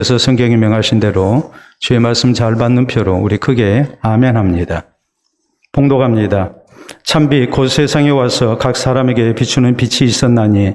그래서 성경이 명하신 대로 주의 말씀 잘 받는 표로 우리 크게 아멘합니다. 봉독합니다. 참빛 곧 세상에 와서 각 사람에게 비추는 빛이 있었나니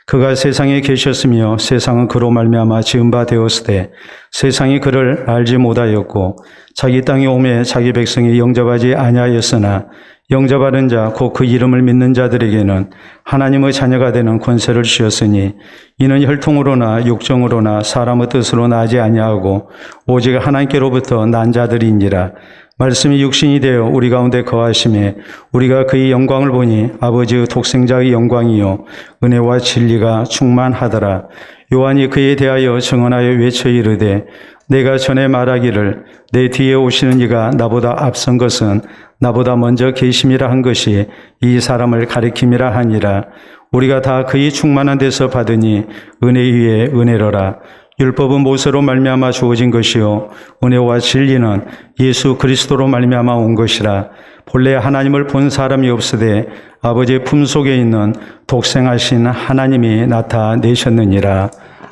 그가 세상에 계셨으며 세상은 그로 말미암아 지은 바 되었으되 세상이 그를 알지 못하였고 자기 땅에 오매 자기 백성이 영접하지 아니하였으나 영접하는 자 곧 그 이름을 믿는 자들에게는 하나님의 자녀가 되는 권세를 주셨으니 이는 혈통으로나 육정으로나 사람의 뜻으로 나지 아니하고 오직 하나님께로부터 난 자들이니라. 말씀이 육신이 되어 우리 가운데 거하심에 우리가 그의 영광을 보니 아버지의 독생자의 영광이요 은혜와 진리가 충만하더라. 요한이 그에 대하여 증언하여 외쳐 이르되 내가 전에 말하기를 내 뒤에 오시는 이가 나보다 앞선 것은 나보다 먼저 계심이라 한 것이 이 사람을 가리킴이라 하니라. 우리가 다 그의 충만한 데서 받으니 은혜 위에 은혜로라. 율법은 모세로 말미암아 주어진 것이요 은혜와 진리는 예수 그리스도로 말미암아 온 것이라. 본래 하나님을 본 사람이 없으되 아버지의 품속에 있는 독생하신 하나님이 나타내셨느니라.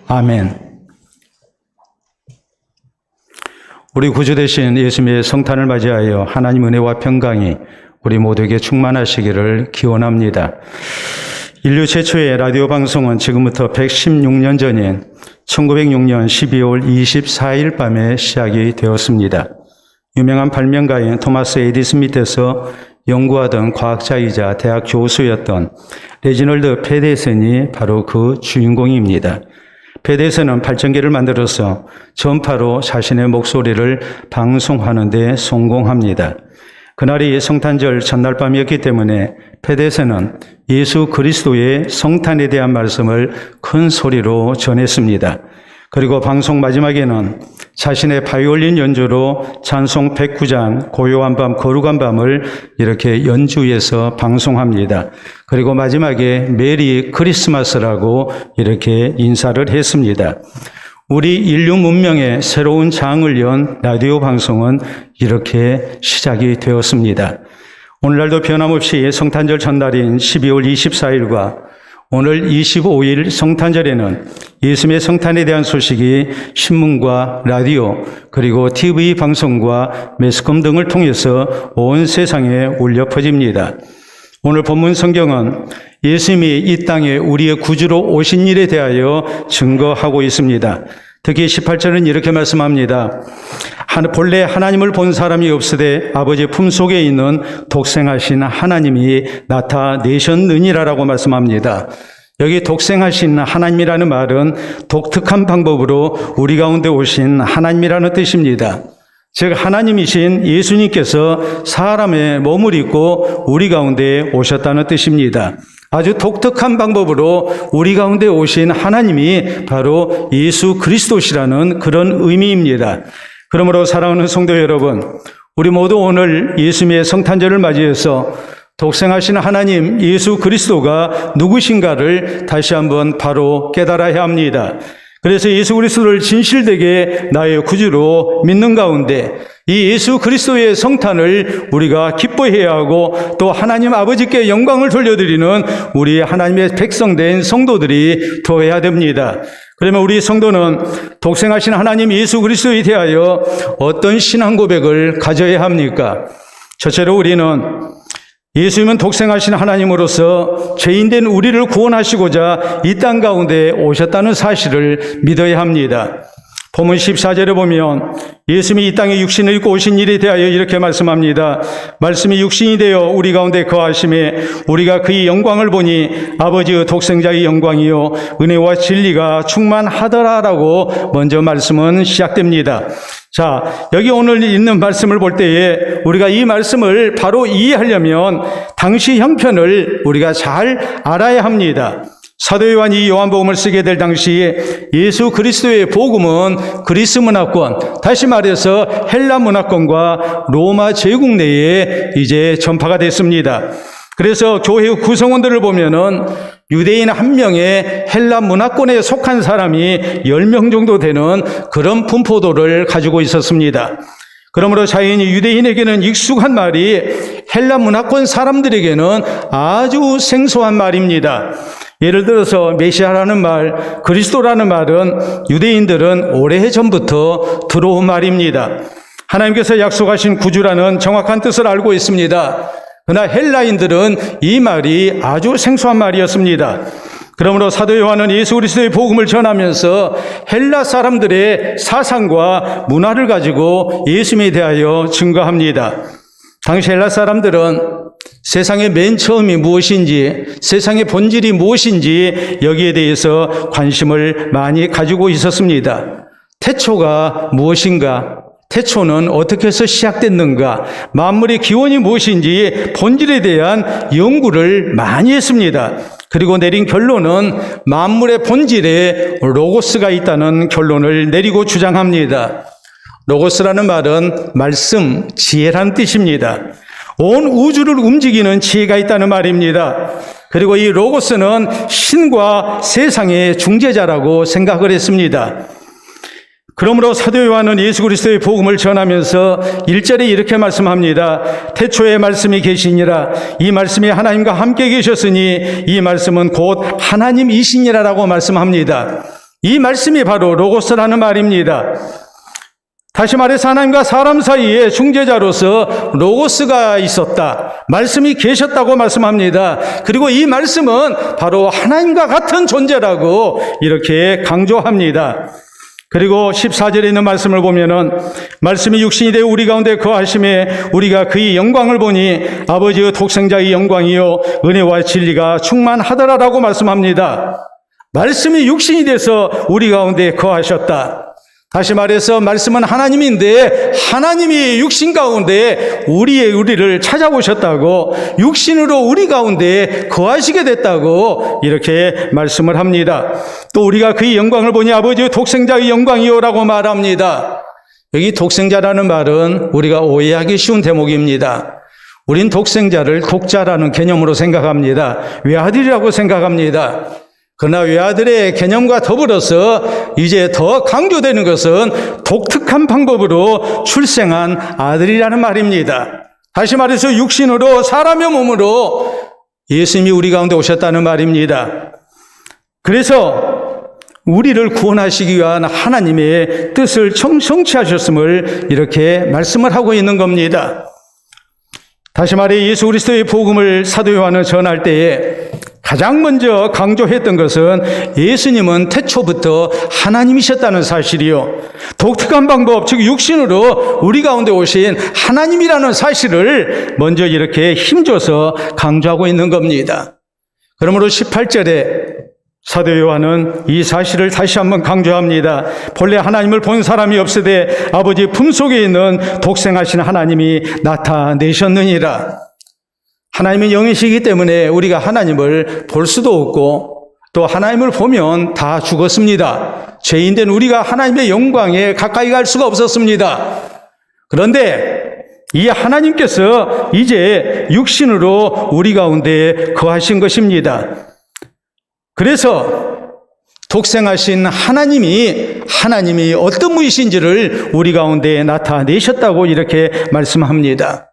아멘. 우리 구주 되신 예수님의 성탄을 맞이하여 하나님 은혜와 평강이 우리 모두에게 충만하시기를 기원합니다. 인류 최초의 라디오 방송은 지금부터 116년 전인 1906년 12월 24일 밤에 시작이 되었습니다. 유명한 발명가인 토마스 에디슨 밑에서 연구하던 과학자이자 대학 교수였던 레지널드 페데슨이 바로 그 주인공입니다. 페데슨은 발전기를 만들어서 전파로 자신의 목소리를 방송하는 데 성공합니다. 그날이 성탄절 전날 밤이었기 때문에 페데슨은 예수 그리스도의 성탄에 대한 말씀을 큰 소리로 전했습니다. 그리고 방송 마지막에는 자신의 바이올린 연주로 찬송 109장 고요한 밤 거룩한 밤을 이렇게 연주해서 방송합니다. 그리고 마지막에 메리 크리스마스라고 이렇게 인사를 했습니다. 우리 인류 문명의 새로운 장을 연 라디오 방송은 이렇게 시작이 되었습니다. 오늘날도 변함없이 성탄절 전날인 12월 24일과 오늘 25일 성탄절에는 예수님의 성탄에 대한 소식이 신문과 라디오 그리고 TV 방송과 매스컴 등을 통해서 온 세상에 울려 퍼집니다. 오늘 본문 성경은 예수님이 이 땅에 우리의 구주로 오신 일에 대하여 증거하고 있습니다. 특히 18절은 이렇게 말씀합니다. 본래 하나님을 본 사람이 없으되 아버지 품속에 있는 독생하신 하나님이 나타내셨느니라라고 말씀합니다. 여기 독생하신 하나님이라는 말은 독특한 방법으로 우리 가운데 오신 하나님이라는 뜻입니다. 즉 하나님이신 예수님께서 사람의 몸을 입고 우리 가운데 오셨다는 뜻입니다. 아주 독특한 방법으로 우리 가운데 오신 하나님이 바로 예수 그리스도시라는 그런 의미입니다. 그러므로 사랑하는 성도 여러분, 우리 모두 오늘 예수님의 성탄절을 맞이해서 독생하신 하나님 예수 그리스도가 누구신가를 다시 한번 바로 깨달아야 합니다. 그래서 예수 그리스도를 진실되게 나의 구주로 믿는 가운데 이 예수 그리스도의 성탄을 우리가 기뻐해야 하고 또 하나님 아버지께 영광을 돌려드리는 우리 하나님의 백성된 성도들이 되어야 됩니다. 그러면 우리 성도는 독생하신 하나님 예수 그리스도에 대하여 어떤 신앙 고백을 가져야 합니까? 첫째로 우리는 예수님은 독생하신 하나님으로서 죄인된 우리를 구원하시고자 이 땅 가운데 오셨다는 사실을 믿어야 합니다. 본문 14절에 보면 예수님이 이 땅에 육신을 입고 오신 일에 대하여 이렇게 말씀합니다. 말씀이 육신이 되어 우리 가운데 거하심에 우리가 그의 영광을 보니 아버지의 독생자의 영광이요 은혜와 진리가 충만하더라라고 먼저 말씀은 시작됩니다. 자, 여기 오늘 있는 말씀을 볼 때에 우리가 이 말씀을 바로 이해하려면 당시 형편을 우리가 잘 알아야 합니다. 사도 요한이 요한복음을 쓰게 될 당시에 예수 그리스도의 복음은 그리스 문화권, 다시 말해서 헬라 문화권과 로마 제국 내에 이제 전파가 됐습니다. 그래서 교회 구성원들을 보면은 유대인 한 명의 헬라 문화권에 속한 사람이 10명 정도 되는 그런 분포도를 가지고 있었습니다. 그러므로 자연히 유대인에게는 익숙한 말이 헬라 문화권 사람들에게는 아주 생소한 말입니다. 예를 들어서 메시아라는 말, 그리스도라는 말은 유대인들은 오래전부터 들어온 말입니다. 하나님께서 약속하신 구주라는 정확한 뜻을 알고 있습니다. 그러나 헬라인들은 이 말이 아주 생소한 말이었습니다. 그러므로 사도 요한은 예수 그리스도의 복음을 전하면서 헬라 사람들의 사상과 문화를 가지고 예수님에 대하여 증거합니다. 당시 헬라 사람들은 세상의 맨 처음이 무엇인지, 세상의 본질이 무엇인지 여기에 대해서 관심을 많이 가지고 있었습니다. 태초가 무엇인가? 태초는 어떻게 해서 시작됐는가? 만물의 기원이 무엇인지 본질에 대한 연구를 많이 했습니다. 그리고 내린 결론은 만물의 본질에 로고스가 있다는 결론을 내리고 주장합니다. 로고스라는 말은 말씀, 지혜라는 뜻입니다. 온 우주를 움직이는 지혜가 있다는 말입니다. 그리고 이 로고스는 신과 세상의 중재자라고 생각을 했습니다. 그러므로 사도 요한은 예수 그리스도의 복음을 전하면서 1절에 이렇게 말씀합니다. 태초에 말씀이 계시니라. 이 말씀이 하나님과 함께 계셨으니 이 말씀은 곧 하나님이시니라라고 말씀합니다. 이 말씀이 바로 로고스라는 말입니다. 다시 말해서 하나님과 사람 사이에 중재자로서 로고스가 있었다. 말씀이 계셨다고 말씀합니다. 그리고 이 말씀은 바로 하나님과 같은 존재라고 이렇게 강조합니다. 그리고 14절에 있는 말씀을 보면은 말씀이 육신이 되어 우리 가운데 거하심에 우리가 그의 영광을 보니 아버지의 독생자의 영광이요 은혜와 진리가 충만하더라라고 말씀합니다. 말씀이 육신이 돼서 우리 가운데 거하셨다. 다시 말해서 말씀은 하나님인데 하나님이 육신 가운데 우리를 찾아오셨다고, 육신으로 우리 가운데 거하시게 됐다고 이렇게 말씀을 합니다. 또 우리가 그의 영광을 보니 아버지의 독생자의 영광이요라고 말합니다. 여기 독생자라는 말은 우리가 오해하기 쉬운 대목입니다. 우린 독생자를 독자라는 개념으로 생각합니다. 외아들이라고 생각합니다. 그러나 외아들의 개념과 더불어서 이제 더 강조되는 것은 독특한 방법으로 출생한 아들이라는 말입니다. 다시 말해서 육신으로 사람의 몸으로 예수님이 우리 가운데 오셨다는 말입니다. 그래서 우리를 구원하시기 위한 하나님의 뜻을 성취하셨음을 이렇게 말씀을 하고 있는 겁니다. 다시 말해 예수 그리스도의 복음을 사도 요한은 전할 때에 가장 먼저 강조했던 것은 예수님은 태초부터 하나님이셨다는 사실이요, 독특한 방법, 즉 육신으로 우리 가운데 오신 하나님이라는 사실을 먼저 이렇게 힘줘서 강조하고 있는 겁니다. 그러므로 18절에 사도 요한은 이 사실을 다시 한번 강조합니다. 본래 하나님을 본 사람이 없으되 아버지 품속에 있는 독생하신 하나님이 나타내셨느니라. 하나님은 영이시기 때문에 우리가 하나님을 볼 수도 없고 또 하나님을 보면 다 죽었습니다. 죄인된 우리가 하나님의 영광에 가까이 갈 수가 없었습니다. 그런데 이 하나님께서 이제 육신으로 우리 가운데 거하신 것입니다. 그래서 독생하신 하나님이 어떤 분이신지를 우리 가운데 나타내셨다고 이렇게 말씀합니다.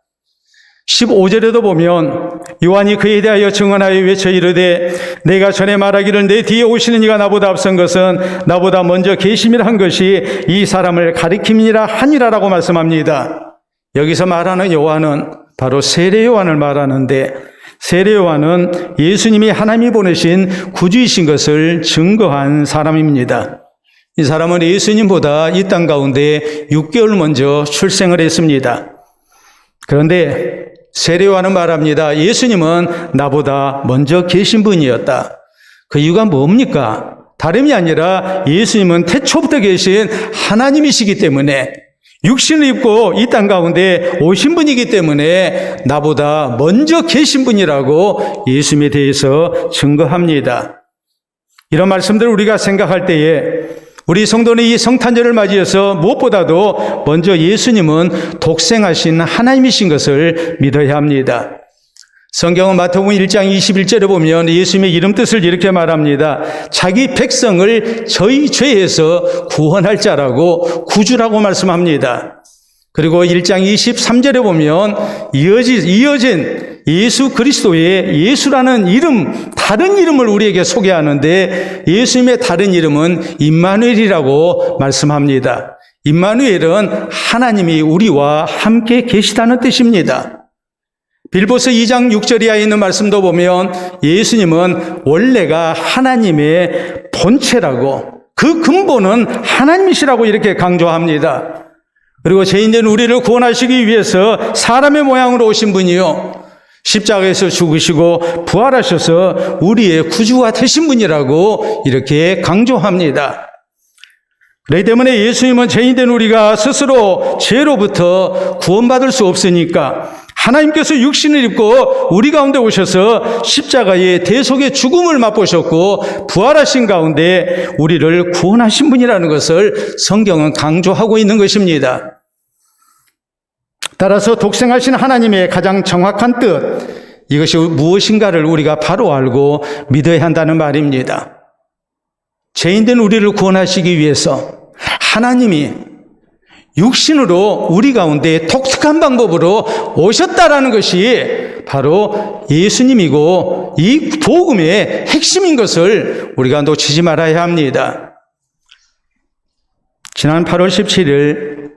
15절에도 보면 요한이 그에 대하여 증언하여 외쳐 이르되 내가 전에 말하기를 내 뒤에 오시는 이가 나보다 앞선 것은 나보다 먼저 계심이라 한 것이 이 사람을 가리킴이라 하니라라고 말씀합니다. 여기서 말하는 요한은 바로 세례 요한을 말하는데, 세례 요한은 예수님이 하나님이 보내신 구주이신 것을 증거한 사람입니다. 이 사람은 예수님보다 이 땅 가운데 6개월 먼저 출생을 했습니다. 그런데 세례 요한은 말합니다. 예수님은 나보다 먼저 계신 분이었다. 그 이유가 뭡니까? 다름이 아니라 예수님은 태초부터 계신 하나님이시기 때문에, 육신을 입고 이 땅 가운데 오신 분이기 때문에 나보다 먼저 계신 분이라고 예수님에 대해서 증거합니다. 이런 말씀들을 우리가 생각할 때에 우리 성도는 이 성탄절을 맞이해서 무엇보다도 먼저 예수님은 독생하신 하나님이신 것을 믿어야 합니다. 성경은 마태복음 1장 21절에 보면 예수님의 이름 뜻을 이렇게 말합니다. 자기 백성을 저희 죄에서 구원할 자라고, 구주라고 말씀합니다. 그리고 1장 23절에 보면 이어진 예수 그리스도의 예수라는 이름, 다른 이름을 우리에게 소개하는데 예수님의 다른 이름은 임마누엘이라고 말씀합니다. 임마누엘은 하나님이 우리와 함께 계시다는 뜻입니다. 빌보서 2장 6절 이하에 있는 말씀도 보면 예수님은 원래가 하나님의 본체라고, 그 근본은 하나님이시라고 이렇게 강조합니다. 그리고 죄인된 우리를 구원하시기 위해서 사람의 모양으로 오신 분이요, 십자가에서 죽으시고 부활하셔서 우리의 구주가 되신 분이라고 이렇게 강조합니다. 그렇기 때문에 예수님은 죄인된 우리가 스스로 죄로부터 구원받을 수 없으니까 하나님께서 육신을 입고 우리 가운데 오셔서 십자가의 대속의 죽음을 맛보셨고 부활하신 가운데 우리를 구원하신 분이라는 것을 성경은 강조하고 있는 것입니다. 따라서 독생하신 하나님의 가장 정확한 뜻, 이것이 무엇인가를 우리가 바로 알고 믿어야 한다는 말입니다. 죄인된 우리를 구원하시기 위해서 하나님이 육신으로 우리 가운데 독특한 방법으로 오셨다라는 것이 바로 예수님이고 이 복음의 핵심인 것을 우리가 놓치지 말아야 합니다. 지난 8월 17일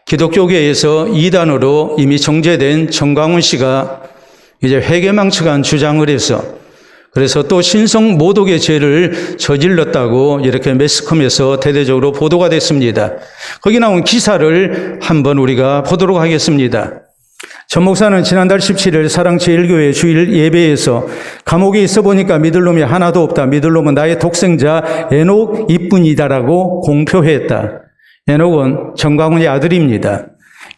기독교계에서 이단으로 이미 정죄된 정광훈 씨가 이제 회개망측한 주장을 해서, 그래서 또 신성 모독의 죄를 저질렀다고 이렇게 매스컴에서 대대적으로 보도가 됐습니다. 거기 나온 기사를 한번 우리가 보도록 하겠습니다. 전 목사는 지난달 17일 사랑제일교회 주일 예배에서 감옥에 있어 보니까 믿을 놈이 하나도 없다. 믿을 놈은 나의 독생자 에녹 이뿐이다라고 공표했다. 에녹은 정광훈의 아들입니다.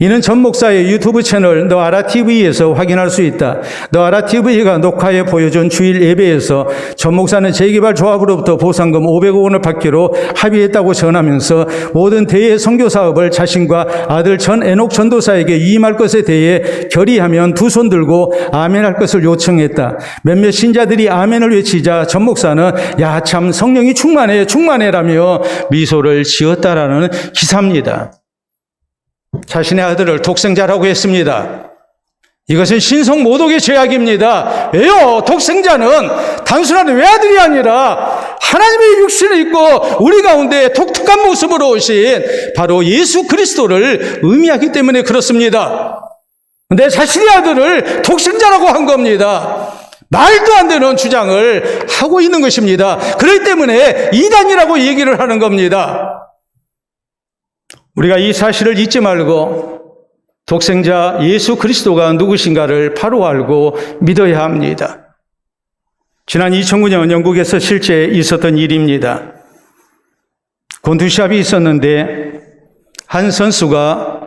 이는 전 목사의 유튜브 채널 너아라TV에서 확인할 수 있다. 너아라TV가 녹화해 보여준 주일 예배에서 전 목사는 재개발 조합으로부터 보상금 500억 원을 받기로 합의했다고 전하면서 모든 대외 선교 사업을 자신과 아들 전 에녹 전도사에게 위임할 것에 대해 결의하면 두 손 들고 아멘할 것을 요청했다. 몇몇 신자들이 아멘을 외치자 전 목사는 야 참 성령이 충만해라며 미소를 지었다라는 기사입니다. 자신의 아들을 독생자라고 했습니다. 이것은 신성 모독의 죄악입니다. 왜요? 독생자는 단순한 외아들이 아니라 하나님의 육신을 입고 우리 가운데 독특한 모습으로 오신 바로 예수 그리스도를 의미하기 때문에 그렇습니다. 내 자신의 아들을 독생자라고 한 겁니다. 말도 안 되는 주장을 하고 있는 것입니다. 그렇기 때문에 이단이라고 얘기를 하는 겁니다. 우리가 이 사실을 잊지 말고 독생자 예수 그리스도가 누구신가를 바로 알고 믿어야 합니다. 지난 2009년 영국에서 실제 있었던 일입니다. 곤두시합이 있었는데 한 선수가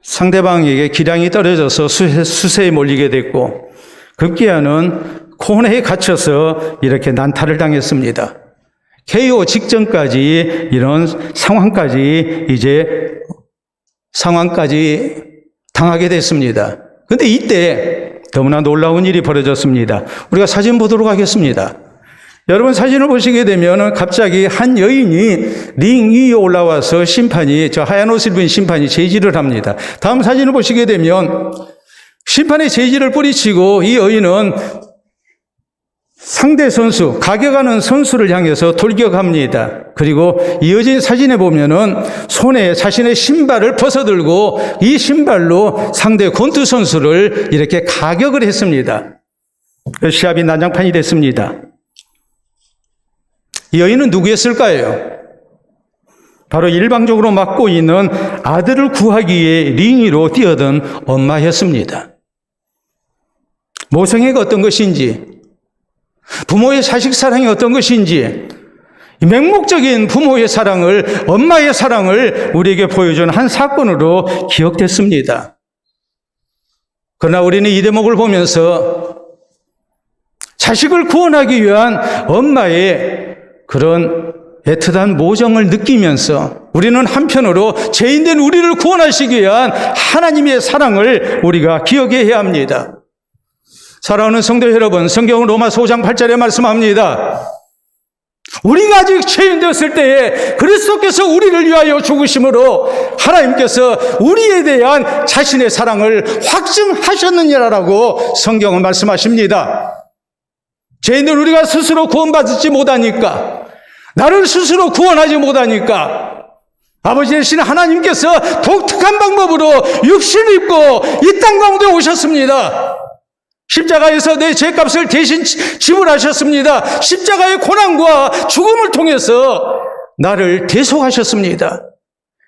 상대방에게 기량이 떨어져서 수세에 몰리게 됐고 급기야는 코너에 갇혀서 이렇게 난타를 당했습니다. KO 직전까지 이런 상황까지 당하게 됐습니다. 그런데 이때 너무나 놀라운 일이 벌어졌습니다. 우리가 사진 보도록 하겠습니다. 여러분 사진을 보시게 되면 갑자기 한 여인이 링 위에 올라와서 저 하얀 옷을 입은 심판이 제지를 합니다. 다음 사진을 보시게 되면 심판의 제지를 뿌리치고 이 여인은 상대 선수, 가격하는 선수를 향해서 돌격합니다. 그리고 이어진 사진에 보면은 손에 자신의 신발을 벗어들고 이 신발로 상대 권투 선수를 이렇게 가격을 했습니다. 시합이 난장판이 됐습니다. 이 여인은 누구였을까요? 바로 일방적으로 맡고 있는 아들을 구하기 위해 링 위로 뛰어든 엄마였습니다. 모성애가 어떤 것인지, 부모의 자식 사랑이 어떤 것인지, 맹목적인 부모의 사랑을, 엄마의 사랑을 우리에게 보여준 한 사건으로 기억됐습니다. 그러나 우리는 이 대목을 보면서 자식을 구원하기 위한 엄마의 그런 애틋한 모정을 느끼면서 우리는 한편으로 죄인된 우리를 구원하시기 위한 하나님의 사랑을 우리가 기억해야 합니다. 사랑하는 성도 여러분, 성경은 로마서 5장 8절에 말씀합니다. 우리가 아직 죄인되었을 때에 그리스도께서 우리를 위하여 죽으심으로 하나님께서 우리에 대한 자신의 사랑을 확증하셨느니라라고 성경은 말씀하십니다. 죄인들 우리가 스스로 구원받지 못하니까, 나를 스스로 구원하지 못하니까 아버지 되신 하나님께서 독특한 방법으로 육신을 입고 이 땅 가운데 오셨습니다. 십자가에서 내 죄값을 대신 지불하셨습니다. 십자가의 고난과 죽음을 통해서 나를 대속하셨습니다.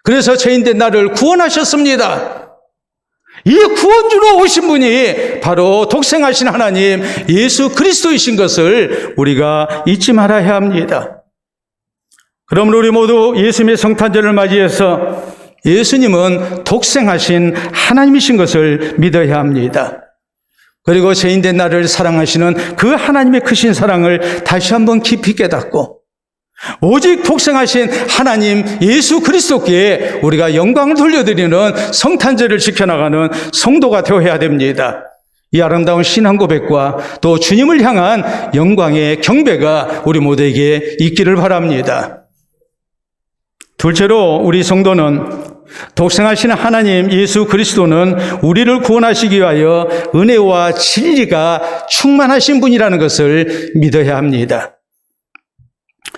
그래서 죄인된 나를 구원하셨습니다. 이 구원주로 오신 분이 바로 독생하신 하나님 예수 그리스도이신 것을 우리가 잊지 말아야 합니다. 그러므로 우리 모두 예수님의 성탄절을 맞이해서 예수님은 독생하신 하나님이신 것을 믿어야 합니다. 그리고 죄인된 나를 사랑하시는 그 하나님의 크신 사랑을 다시 한번 깊이 깨닫고 오직 독생하신 하나님 예수 그리스도께 우리가 영광을 돌려드리는 성탄절을 지켜나가는 성도가 되어야 됩니다. 이 아름다운 신앙 고백과 또 주님을 향한 영광의 경배가 우리 모두에게 있기를 바랍니다. 둘째로 우리 성도는 독생하신 하나님 예수 그리스도는 우리를 구원하시기 위하여 은혜와 진리가 충만하신 분이라는 것을 믿어야 합니다.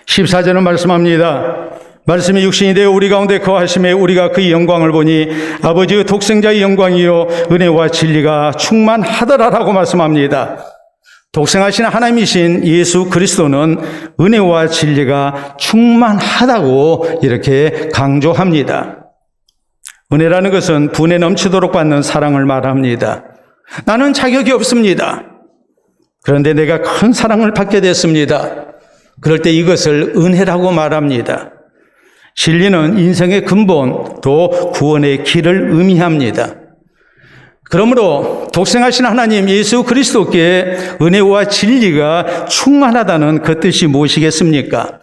14절은 말씀합니다. 말씀이 육신이 되어 우리 가운데 거하심에 우리가 그의 영광을 보니 아버지의 독생자의 영광이요 은혜와 진리가 충만하더라라고 말씀합니다. 독생하신 하나님이신 예수 그리스도는 은혜와 진리가 충만하다고 이렇게 강조합니다. 은혜라는 것은 분에 넘치도록 받는 사랑을 말합니다. 나는 자격이 없습니다. 그런데 내가 큰 사랑을 받게 됐습니다. 그럴 때 이것을 은혜라고 말합니다. 진리는 인생의 근본, 또 구원의 길을 의미합니다. 그러므로 독생하신 하나님 예수 그리스도께 은혜와 진리가 충만하다는 그 뜻이 무엇이겠습니까?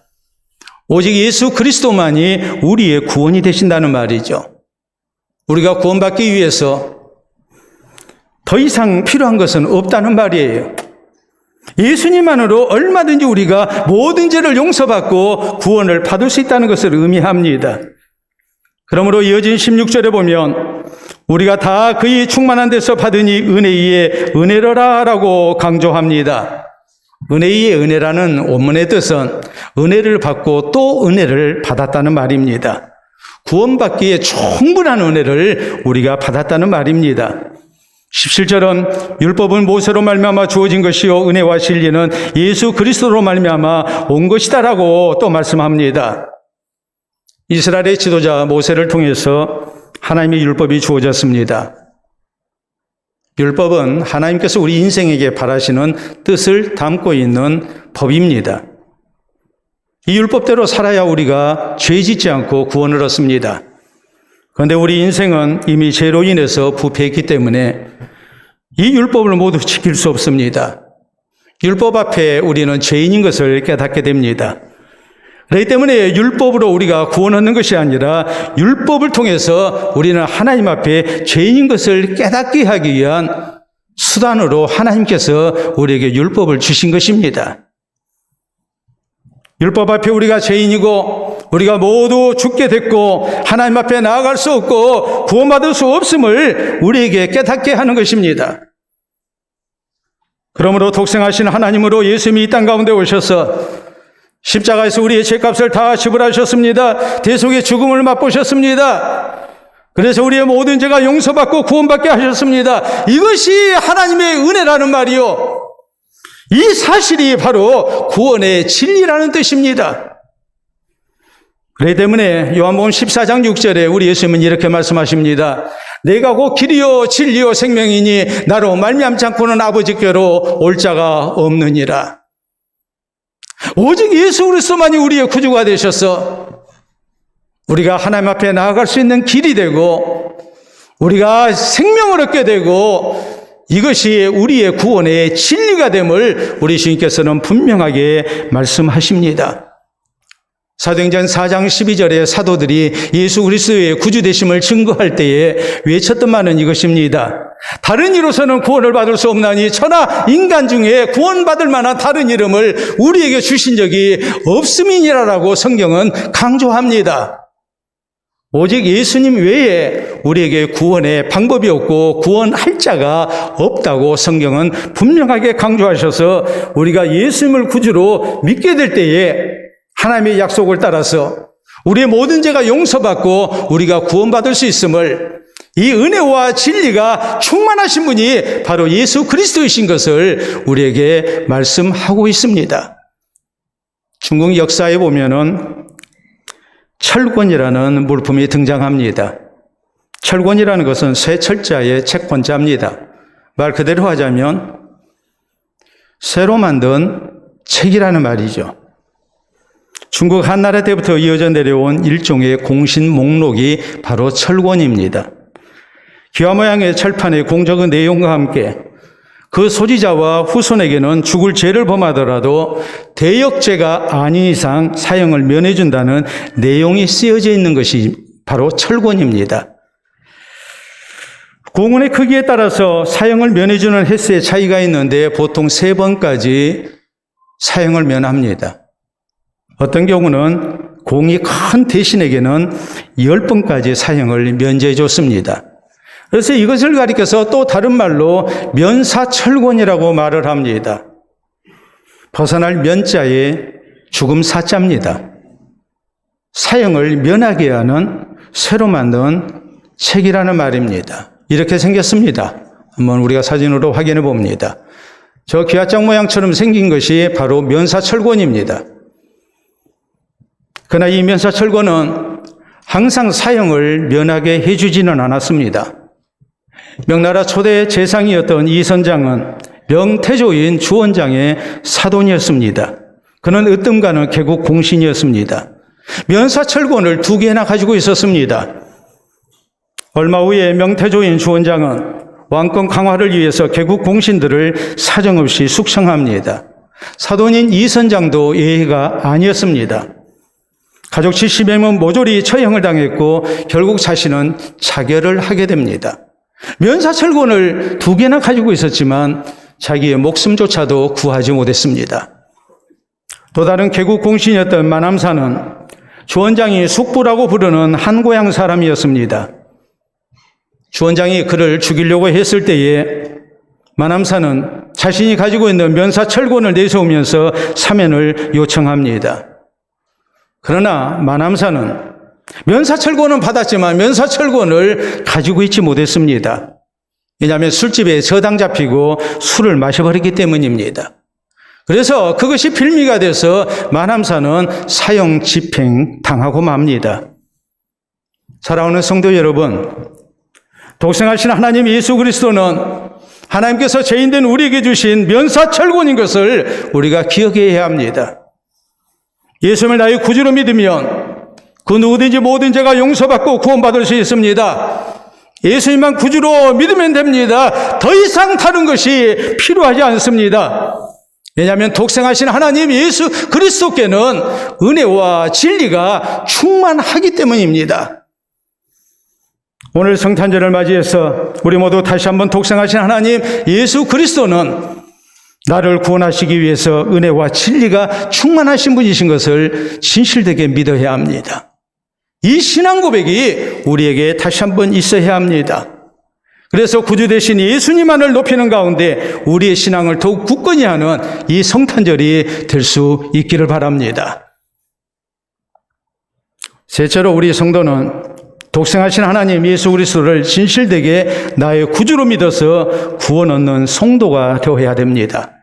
오직 예수 그리스도만이 우리의 구원이 되신다는 말이죠. 우리가 구원받기 위해서 더 이상 필요한 것은 없다는 말이에요. 예수님만으로 얼마든지 우리가 모든 죄를 용서받고 구원을 받을 수 있다는 것을 의미합니다. 그러므로 이어진 16절에 보면 우리가 다 그의 충만한 데서 받으니 은혜이에 은혜로라라고 강조합니다. 은혜이에 은혜라는 원문의 뜻은 은혜를 받고 또 은혜를 받았다는 말입니다. 구원받기에 충분한 은혜를 우리가 받았다는 말입니다. 17절은 율법은 모세로 말미암아 주어진 것이요 은혜와 진리는 예수 그리스도로 말미암아 온 것이다라고 또 말씀합니다. 이스라엘의 지도자 모세를 통해서 하나님의 율법이 주어졌습니다. 율법은 하나님께서 우리 인생에게 바라시는 뜻을 담고 있는 법입니다. 이 율법대로 살아야 우리가 죄 짓지 않고 구원을 얻습니다. 그런데 우리 인생은 이미 죄로 인해서 부패했기 때문에 이 율법을 모두 지킬 수 없습니다. 율법 앞에 우리는 죄인인 것을 깨닫게 됩니다. 그렇기 때문에 율법으로 우리가 구원 얻는 것이 아니라 율법을 통해서 우리는 하나님 앞에 죄인인 것을 깨닫게 하기 위한 수단으로 하나님께서 우리에게 율법을 주신 것입니다. 율법 앞에 우리가 죄인이고 우리가 모두 죽게 됐고 하나님 앞에 나아갈 수 없고 구원받을 수 없음을 우리에게 깨닫게 하는 것입니다. 그러므로 독생하신 하나님으로 예수님이 이 땅 가운데 오셔서 십자가에서 우리의 죄값을 다 지불하셨습니다. 대속의 죽음을 맛보셨습니다. 그래서 우리의 모든 죄가 용서받고 구원받게 하셨습니다. 이것이 하나님의 은혜라는 말이요. 이 사실이 바로 구원의 진리라는 뜻입니다. 그렇기 때문에 요한복음 14장 6절에 우리 예수님은 이렇게 말씀하십니다. 내가 곧 길이요 진리요 생명이니 나로 말미암지 않고는 아버지께로 올 자가 없느니라. 오직 예수 그리스도만이 우리의 구주가 되셔서 우리가 하나님 앞에 나아갈 수 있는 길이 되고 우리가 생명을 얻게 되고 이것이 우리의 구원의 진리가 됨을 우리 주님께서는 분명하게 말씀하십니다. 사도행전 4장 12절에 사도들이 예수 그리스도의 구주되심을 증거할 때에 외쳤던 말은 이것입니다. 다른 이로서는 구원을 받을 수 없나니 천하 인간 중에 구원받을 만한 다른 이름을 우리에게 주신 적이 없음이니라라고 성경은 강조합니다. 오직 예수님 외에 우리에게 구원의 방법이 없고 구원할 자가 없다고 성경은 분명하게 강조하셔서 우리가 예수님을 구주로 믿게 될 때에 하나님의 약속을 따라서 우리의 모든 죄가 용서받고 우리가 구원받을 수 있음을, 이 은혜와 진리가 충만하신 분이 바로 예수 그리스도이신 것을 우리에게 말씀하고 있습니다. 중국 역사에 보면은 철권이라는 물품이 등장합니다. 철권이라는 것은 쇠 철자의 채권자입니다. 말 그대로 하자면 쇠로 만든 책이라는 말이죠. 중국 한나라 때부터 이어져 내려온 일종의 공신 목록이 바로 철권입니다. 기와 모양의 철판의 공적의 내용과 함께 그 소지자와 후손에게는 죽을 죄를 범하더라도 대역죄가 아닌 이상 사형을 면해준다는 내용이 쓰여져 있는 것이 바로 철권입니다. 공훈의 크기에 따라서 사형을 면해주는 횟수의 차이가 있는데 보통 3번까지 사형을 면합니다. 어떤 경우는 공이 큰 대신에게는 10번까지 사형을 면제해 줬습니다. 그래서 이것을 가리켜서 또 다른 말로 면사철권이라고 말을 합니다. 벗어날 면자에 죽음 사자입니다. 사형을 면하게 하는 새로 만든 책이라는 말입니다. 이렇게 생겼습니다. 한번 우리가 사진으로 확인해 봅니다. 저 기와장 모양처럼 생긴 것이 바로 면사철권입니다. 그러나 이 면사철권은 항상 사형을 면하게 해주지는 않았습니다. 명나라 초대 재상이었던 이선장은 명태조인 주원장의 사돈이었습니다. 그는 으뜸가는 개국 공신이었습니다. 면사철권을 2개나 가지고 있었습니다. 얼마 후에 명태조인 주원장은 왕권 강화를 위해서 개국 공신들을 사정없이 숙청합니다. 사돈인 이선장도 예의가 아니었습니다. 가족 70명은 모조리 처형을 당했고 결국 자신은 자결을 하게 됩니다. 면사철권을 2개나 가지고 있었지만 자기의 목숨조차도 구하지 못했습니다. 또 다른 개국 공신이었던 만암사는 주원장이 숙부라고 부르는 한고향 사람이었습니다. 주원장이 그를 죽이려고 했을 때에 만암사는 자신이 가지고 있는 면사철권을 내세우면서 사면을 요청합니다. 그러나 만암사는 면사철권은 받았지만 면사철권을 가지고 있지 못했습니다. 왜냐하면 술집에 저당 잡히고 술을 마셔버렸기 때문입니다. 그래서 그것이 빌미가 돼서 만암사는 사형 집행 당하고 맙니다. 사랑하는 성도 여러분, 독생하신 하나님 예수 그리스도는 하나님께서 죄인된 우리에게 주신 면사철권인 것을 우리가 기억해야 합니다. 예수님을 나의 구주로 믿으면 그 누구든지 모든 죄가 용서받고 구원받을 수 있습니다. 예수님만 구주로 믿으면 됩니다. 더 이상 다른 것이 필요하지 않습니다. 왜냐하면 독생하신 하나님 예수 그리스도께는 은혜와 진리가 충만하기 때문입니다. 오늘 성탄절을 맞이해서 우리 모두 다시 한번 독생하신 하나님 예수 그리스도는 나를 구원하시기 위해서 은혜와 진리가 충만하신 분이신 것을 진실되게 믿어야 합니다. 이 신앙 고백이 우리에게 다시 한번 있어야 합니다. 그래서 구주 되신 예수님만을 높이는 가운데 우리의 신앙을 더욱 굳건히 하는 이 성탄절이 될 수 있기를 바랍니다. 셋째로 우리 성도는 독생하신 하나님 예수 그리스도를 진실되게 나의 구주로 믿어서 구원 얻는 성도가 되어야 됩니다.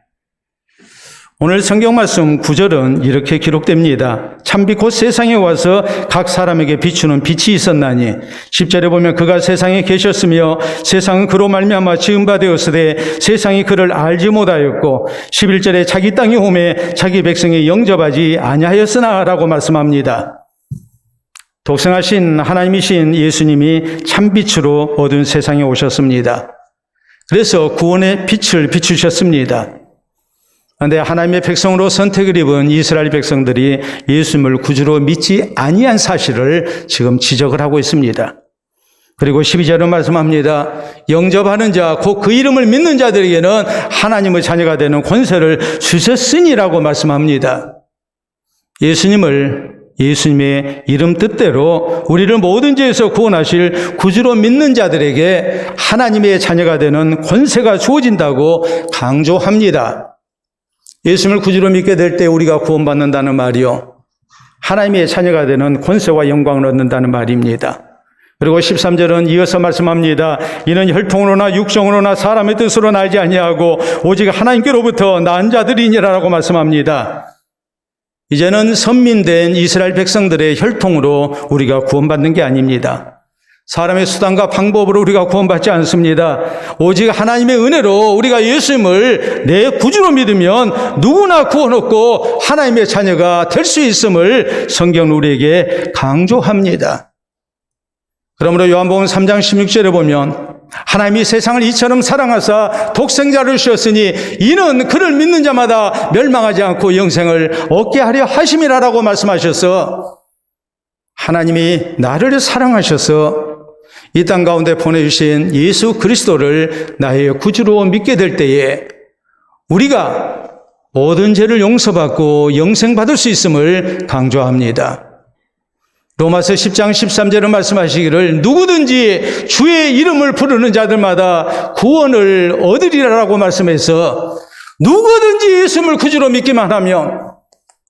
오늘 성경 말씀 9절은 이렇게 기록됩니다. 참빛 곧 세상에 와서 각 사람에게 비추는 빛이 있었나니 10절에 보면 그가 세상에 계셨으며 세상은 그로 말미암아 지은 바 되었으되 세상이 그를 알지 못하였고 11절에 자기 땅이 홈에 자기 백성이 영접하지 아니하였으나 라고 말씀합니다. 독생하신 하나님이신 예수님이 참빛으로 어두운 세상에 오셨습니다. 그래서 구원의 빛을 비추셨습니다. 그런데 하나님의 백성으로 선택을 입은 이스라엘 백성들이 예수님을 구주로 믿지 아니한 사실을 지금 지적을 하고 있습니다. 그리고 12절은 말씀합니다. 영접하는 자, 곧 그 이름을 믿는 자들에게는 하나님의 자녀가 되는 권세를 주셨으니라고 말씀합니다. 예수님의 이름 뜻대로 우리를 모든 죄에서 구원하실 구주로 믿는 자들에게 하나님의 자녀가 되는 권세가 주어진다고 강조합니다. 예수님을 구주로 믿게 될 때 우리가 구원받는다는 말이요, 하나님의 자녀가 되는 권세와 영광을 얻는다는 말입니다. 그리고 13절은 이어서 말씀합니다. 이는 혈통으로나 육정으로나 사람의 뜻으로 나지 아니하고 오직 하나님께로부터 난 자들이니라라고 말씀합니다. 이제는 선민된 이스라엘 백성들의 혈통으로 우리가 구원받는 게 아닙니다. 사람의 수단과 방법으로 우리가 구원받지 않습니다. 오직 하나님의 은혜로 우리가 예수님을 내 구주로 믿으면 누구나 구원 얻고 하나님의 자녀가 될 수 있음을 성경은 우리에게 강조합니다. 그러므로 요한복음 3장 16절에 보면 하나님이 세상을 이처럼 사랑하사 독생자를 주셨으니 이는 그를 믿는 자마다 멸망하지 않고 영생을 얻게 하려 하심이라라고 말씀하셔서, 하나님이 나를 사랑하셔서 이 땅 가운데 보내주신 예수 그리스도를 나의 구주로 믿게 될 때에 우리가 모든 죄를 용서받고 영생받을 수 있음을 강조합니다. 로마서 10장 13절은 말씀하시기를 누구든지 주의 이름을 부르는 자들마다 구원을 얻으리라라고 말씀해서 누구든지 예수님을 구주로 믿기만 하면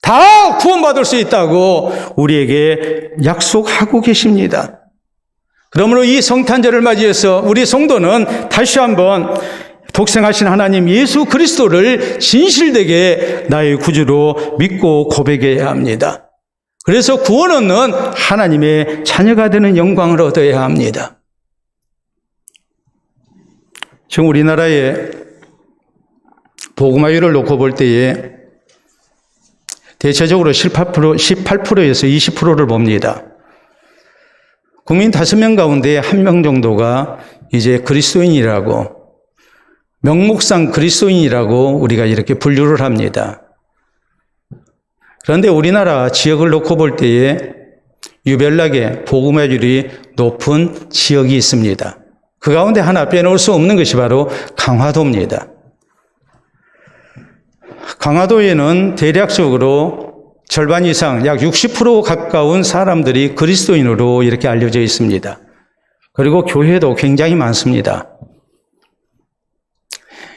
다 구원받을 수 있다고 우리에게 약속하고 계십니다. 그러므로 이 성탄절을 맞이해서 우리 성도는 다시 한번 독생하신 하나님 예수 그리스도를 진실되게 나의 구주로 믿고 고백해야 합니다. 그래서 구원 얻는 하나님의 자녀가 되는 영광을 얻어야 합니다. 지금 우리나라의 복음화율을 놓고 볼 때에 대체적으로 18%에서 20%를 봅니다. 국민 5명 가운데 1명 정도가 이제 그리스도인이라고, 명목상 그리스도인이라고 우리가 이렇게 분류를 합니다. 그런데 우리나라 지역을 놓고 볼 때에 유별나게 복음화율이 높은 지역이 있습니다. 그 가운데 하나 빼놓을 수 없는 것이 바로 강화도입니다. 강화도에는 대략적으로 절반 이상, 약 60% 가까운 사람들이 그리스도인으로 이렇게 알려져 있습니다. 그리고 교회도 굉장히 많습니다.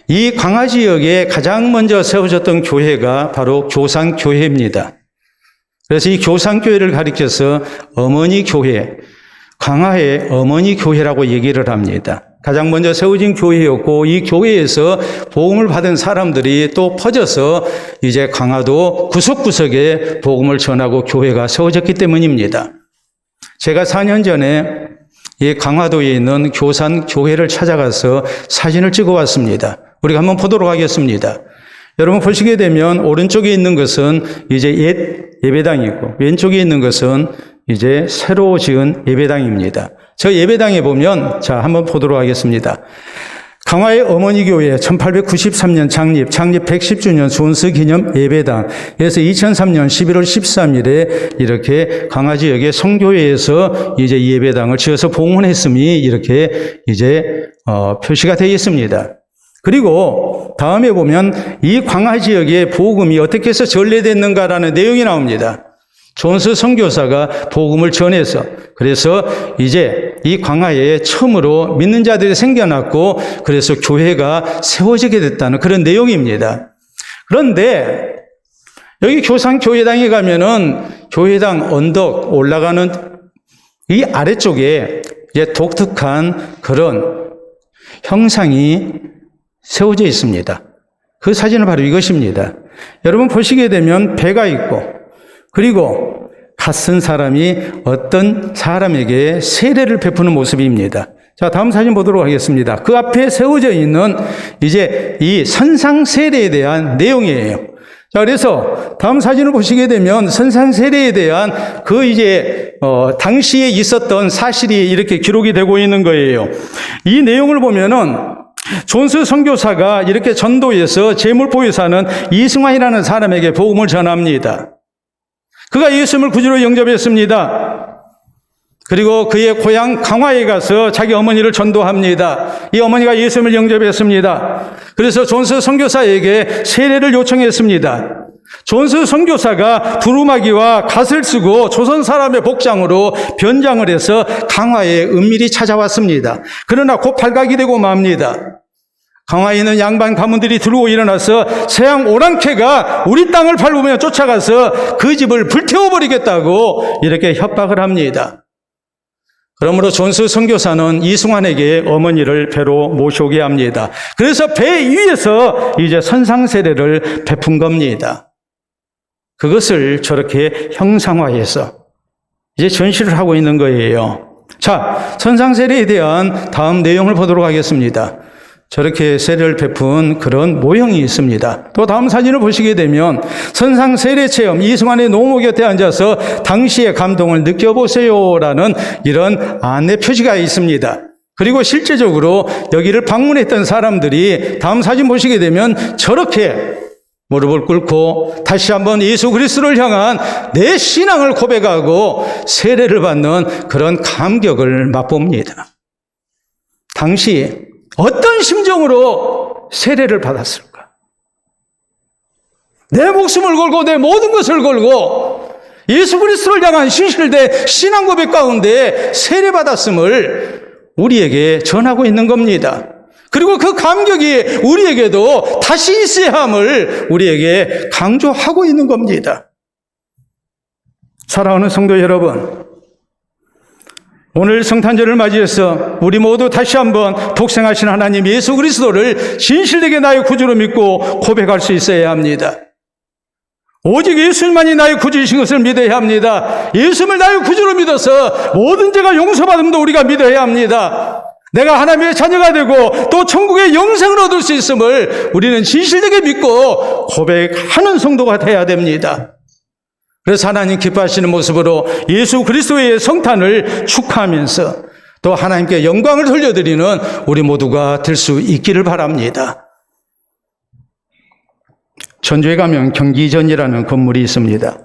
이 광화 지역에 가장 먼저 세워졌던 교회가 바로 교산교회입니다. 그래서 이 교산교회를 가리켜서 어머니 교회, 광화의 어머니 교회라고 얘기를 합니다. 가장 먼저 세워진 교회였고 이 교회에서 복음을 받은 사람들이 또 퍼져서 이제 광화도 구석구석에 복음을 전하고 교회가 세워졌기 때문입니다. 제가 4년 전에 이 강화도에 있는 교산교회를 찾아가서 사진을 찍어 왔습니다. 우리가 한번 보도록 하겠습니다. 여러분 보시게 되면 오른쪽에 있는 것은 이제 옛 예배당이고 왼쪽에 있는 것은 이제 새로 지은 예배당입니다. 저 예배당에 보면 자 한번 보도록 하겠습니다. 강화의 어머니 교회 1893년 창립 110주년 존스 기념 예배당. 그래서 2003년 11월 13일에 이렇게 강화 지역의 성교회에서 이제 예배당을 지어서 봉헌했음이 이렇게 이제 표시가 되어 있습니다. 그리고 다음에 보면 이 광화 지역의 복음이 어떻게 해서 전래됐는가라는 내용이 나옵니다. 존스 선교사가 복음을 전해서 그래서 이제 이 광화에 처음으로 믿는 자들이 생겨났고 그래서 교회가 세워지게 됐다는 그런 내용입니다. 그런데 여기 교산교회당에 가면은 교회당 언덕 올라가는 이 아래쪽에 이제 독특한 그런 형상이 세워져 있습니다. 그 사진은 바로 이것입니다. 여러분 보시게 되면 배가 있고 그리고 갓쓴 사람이 어떤 사람에게 세례를 베푸는 모습입니다. 자, 다음 사진 보도록 하겠습니다. 그 앞에 세워져 있는 이제 이 선상 세례에 대한 내용이에요. 자, 그래서 다음 사진을 보시게 되면 선상 세례에 대한 그 이제 당시에 있었던 사실이 이렇게 기록이 되고 있는 거예요. 이 내용을 보면은 존스 선교사가 이렇게 전도에서 제물포유사는 이승환이라는 사람에게 복음을 전합니다. 그가 예수님을 구주로 영접했습니다. 그리고 그의 고향 강화에 가서 자기 어머니를 전도합니다. 이 어머니가 예수님을 영접했습니다. 그래서 존스 선교사에게 세례를 요청했습니다. 존스 선교사가 두루마기와 갓을 쓰고 조선 사람의 복장으로 변장을 해서 강화에 은밀히 찾아왔습니다. 그러나 곧 발각이 되고 맙니다. 강화에 있는 양반 가문들이 들어오고 일어나서 서양 오랑캐가 우리 땅을 밟으며 쫓아가서 그 집을 불태워버리겠다고 이렇게 협박을 합니다. 그러므로 존스 선교사는 이승환에게 어머니를 배로 모셔오게 합니다. 그래서 배 위에서 이제 선상세례를 베푼 겁니다. 그것을 저렇게 형상화해서 이제 전시를 하고 있는 거예요. 자, 선상세례에 대한 다음 내용을 보도록 하겠습니다. 저렇게 세례를 베푼 그런 모형이 있습니다. 또 다음 사진을 보시게 되면 선상세례 체험, 이승환의 노모 곁에 앉아서 당시의 감동을 느껴보세요라는 이런 안내 표지가 있습니다. 그리고 실제적으로 여기를 방문했던 사람들이 다음 사진 보시게 되면 저렇게 무릎을 꿇고 다시 한번 예수 그리스도를 향한 내 신앙을 고백하고 세례를 받는 그런 감격을 맛봅니다. 당시 어떤 심정으로 세례를 받았을까? 내 목숨을 걸고 내 모든 것을 걸고 예수 그리스도를 향한 신실대 신앙 고백 가운데 세례받았음을 우리에게 전하고 있는 겁니다. 그리고 그 감격이 우리에게도 다시 있어야 함을 우리에게 강조하고 있는 겁니다. 사랑하는 성도 여러분, 오늘 성탄절을 맞이해서 우리 모두 다시 한번 독생하신 하나님 예수 그리스도를 진실되게 나의 구주로 믿고 고백할 수 있어야 합니다. 오직 예수님만이 나의 구주이신 것을 믿어야 합니다. 예수님을 나의 구주로 믿어서 모든 죄가 용서받음도 우리가 믿어야 합니다. 내가 하나님의 자녀가 되고 또 천국의 영생을 얻을 수 있음을 우리는 진실되게 믿고 고백하는 성도가 되어야 됩니다. 그래서 하나님 기뻐하시는 모습으로 예수 그리스도의 성탄을 축하하면서 또 하나님께 영광을 돌려드리는 우리 모두가 될 수 있기를 바랍니다. 전주에 가면 경기전이라는 건물이 있습니다.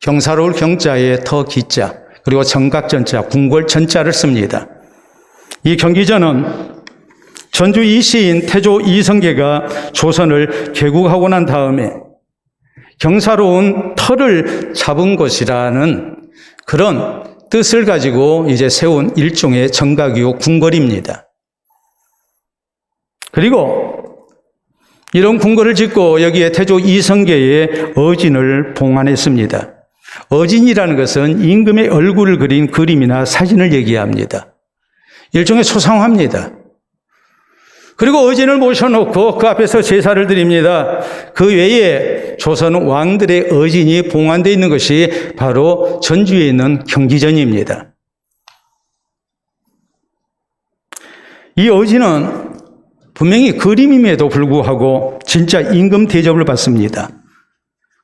경사로울 경자에 더 기자, 그리고 정각전자, 궁궐전자를 씁니다. 이 경기전은 전주 이시인 태조 이성계가 조선을 개국하고 난 다음에 경사로운 터를 잡은 곳이라는 그런 뜻을 가지고 이제 세운 일종의 정각이요 궁궐입니다. 그리고 이런 궁궐을 짓고 여기에 태조 이성계의 어진을 봉안했습니다. 어진이라는 것은 임금의 얼굴을 그린 그림이나 사진을 얘기합니다. 일종의 초상화입니다. 그리고 어진을 모셔놓고 그 앞에서 제사를 드립니다. 그 외에 조선 왕들의 어진이 봉안되어 있는 것이 바로 전주에 있는 경기전입니다. 이 어진은 분명히 그림임에도 불구하고 진짜 임금 대접을 받습니다.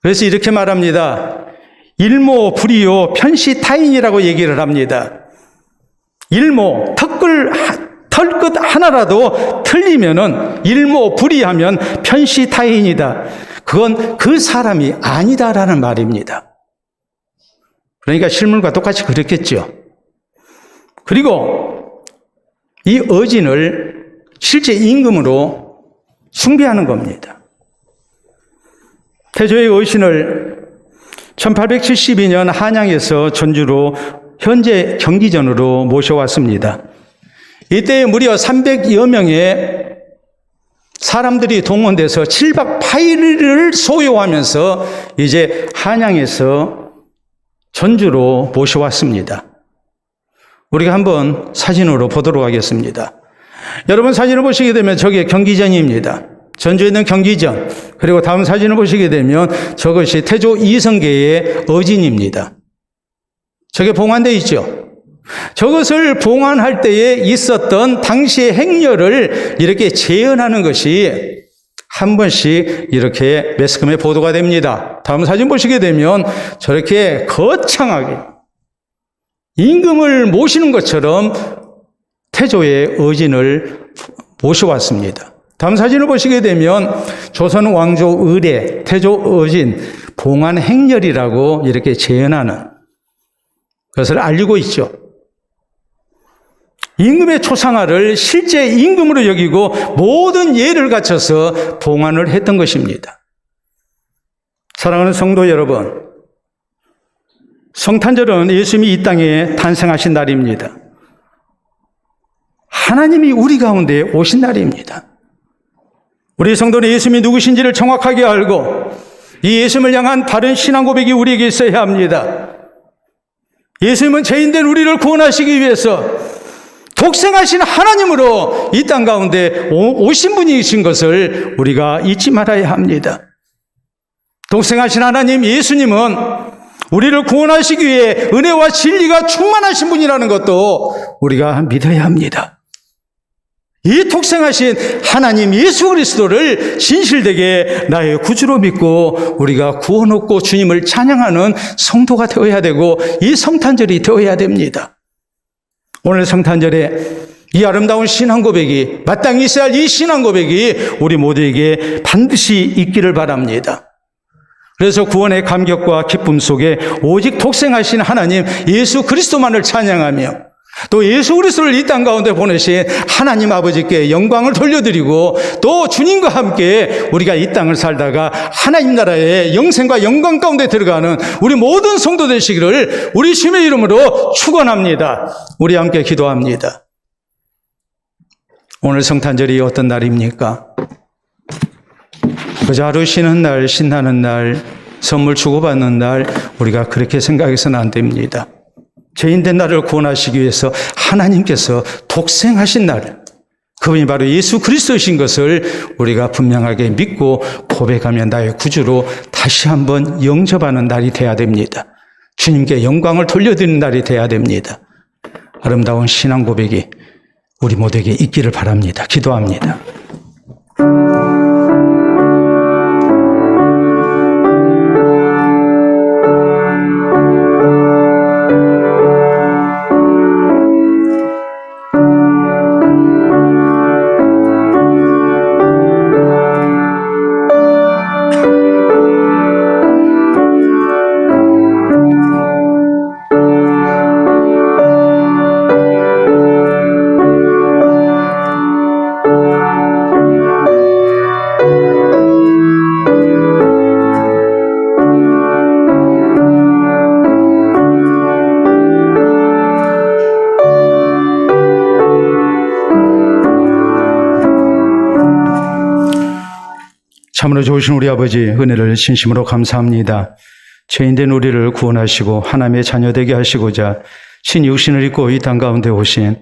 그래서 이렇게 말합니다. 일모 불이요 편시타인이라고 얘기를 합니다. 일모, 털끝 하나라도 틀리면은 일모불이하면 편시타인이다. 그건 그 사람이 아니다라는 말입니다. 그러니까 실물과 똑같이 그랬겠죠. 그리고 이 어진을 실제 임금으로 숭배하는 겁니다. 태조의 어신을 1872년 한양에서 전주로 현재 경기전으로 모셔왔습니다. 이때 무려 300여 명의 사람들이 동원돼서 7박 8일을 소요하면서 이제 한양에서 전주로 모셔왔습니다. 우리가 한번 사진으로 보도록 하겠습니다. 여러분 사진을 보시게 되면 저게 경기전입니다. 전주에 있는 경기전. 그리고 다음 사진을 보시게 되면 저것이 태조 이성계의 어진입니다. 저게 봉안되어 있죠. 저것을 봉안할 때에 있었던 당시의 행렬을 이렇게 재현하는 것이 한 번씩 이렇게 매스컴에 보도가 됩니다. 다음 사진 보시게 되면 저렇게 거창하게 임금을 모시는 것처럼 태조의 어진을 모셔왔습니다. 다음 사진을 보시게 되면 조선 왕조 의례 태조 어진 봉안 행렬이라고 이렇게 재현하는 것을 알리고 있죠. 임금의 초상화를 실제 임금으로 여기고 모든 예를 갖춰서 봉안을 했던 것입니다. 사랑하는 성도 여러분, 성탄절은 예수님이 이 땅에 탄생하신 날입니다. 하나님이 우리 가운데 오신 날입니다. 우리 성도는 예수님이 누구신지를 정확하게 알고 이 예수님을 향한 바른 신앙 고백이 우리에게 있어야 합니다. 예수님은 죄인된 우리를 구원하시기 위해서 독생하신 하나님으로 이 땅 가운데 오신 분이신 것을 우리가 잊지 말아야 합니다. 독생하신 하나님 예수님은 우리를 구원하시기 위해 은혜와 진리가 충만하신 분이라는 것도 우리가 믿어야 합니다. 이 독생하신 하나님 예수 그리스도를 진실되게 나의 구주로 믿고 우리가 구원 얻고 주님을 찬양하는 성도가 되어야 되고 이 성탄절이 되어야 됩니다. 오늘 성탄절에 이 아름다운 신앙 고백이 마땅히 있어야 할 이 신앙 고백이 우리 모두에게 반드시 있기를 바랍니다. 그래서 구원의 감격과 기쁨 속에 오직 독생하신 하나님 예수 그리스도만을 찬양하며 또 예수 그리스도를 이 땅 가운데 보내신 하나님 아버지께 영광을 돌려드리고 또 주님과 함께 우리가 이 땅을 살다가 하나님 나라의 영생과 영광 가운데 들어가는 우리 모든 성도 되시기를 우리 주님의 이름으로 축원합니다. 우리 함께 기도합니다. 오늘 성탄절이 어떤 날입니까? 그저 하루 쉬는 날, 신나는 날, 선물 주고받는 날, 우리가 그렇게 생각해서는 안 됩니다. 죄인된 나를 구원하시기 위해서 하나님께서 독생하신 날, 그분이 바로 예수 그리스도이신 것을 우리가 분명하게 믿고 고백하며 나의 구주로 다시 한번 영접하는 날이 돼야 됩니다. 주님께 영광을 돌려드리는 날이 돼야 됩니다. 아름다운 신앙 고백이 우리 모두에게 있기를 바랍니다. 기도합니다. 참으로 좋으신 우리 아버지 은혜를 진심으로 감사합니다. 죄인된 우리를 구원하시고 하나님의 자녀되게 하시고자 신 육신을 입고 이 땅 가운데 오신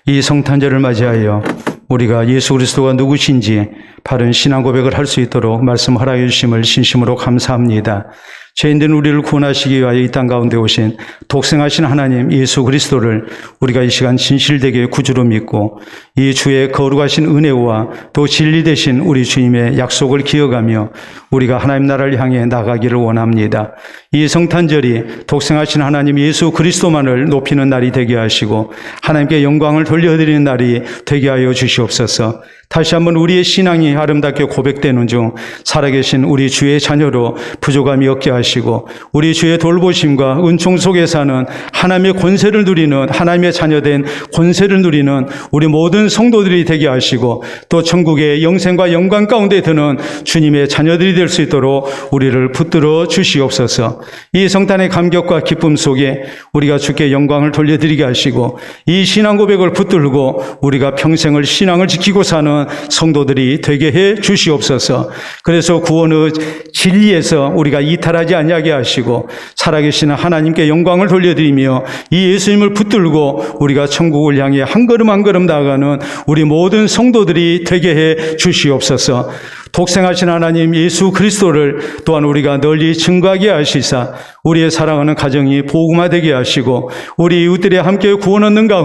이 성탄절을 맞이하여 우리가 예수 그리스도가 누구신지 바른 신앙 고백을 할 수 있도록 말씀 허락해 주심을 진심으로 감사합니다. 죄인된 우리를 구원하시기 위하여 이 땅 가운데 오신 독생하신 하나님 예수 그리스도를 우리가 이 시간 진실되게 구주로 믿고 이 주의 거룩하신 은혜와 또 진리 되신 우리 주님의 약속을 기억하며 우리가 하나님 나라를 향해 나가기를 원합니다. 이 성탄절이 독생하신 하나님 예수 그리스도만을 높이는 날이 되게 하시고 하나님께 영광을 돌려드리는 날이 되게 하여 주시옵소서. 다시 한번 우리의 신앙이 아름답게 고백되는 중 살아계신 우리 주의 자녀로 부족함이 없게 하시고 우리 주의 돌보심과 은총 속에 사는 하나님의 권세를 누리는 하나님의 자녀된 권세를 누리는 우리 모든 성도들이 되게 하시고 또 천국의 영생과 영광 가운데 드는 주님의 자녀들이 될 수 있도록 우리를 붙들어 주시옵소서. 이 성탄의 감격과 기쁨 속에 우리가 주께 영광을 돌려드리게 하시고 이 신앙 고백을 붙들고 우리가 평생을 신앙을 지키고 사는 성도들이 되게 해 주시옵소서. 그래서 구원의 진리에서 우리가 이탈하지 아니하게 하시고 살아계시는 하나님께 영광을 돌려드리며 이 예수님을 붙들고 우리가 천국을 향해 한 걸음 한 걸음 나아가는 우리 모든 성도들이 되게 해 주시옵소서. 독생하신 하나님 예수 그리스도를 또한 우리가 널리 증거하게 하시사 우리의 사랑하는 가정이 복음화되게 하시고 우리 이웃들이 함께 구원 얻는 가운데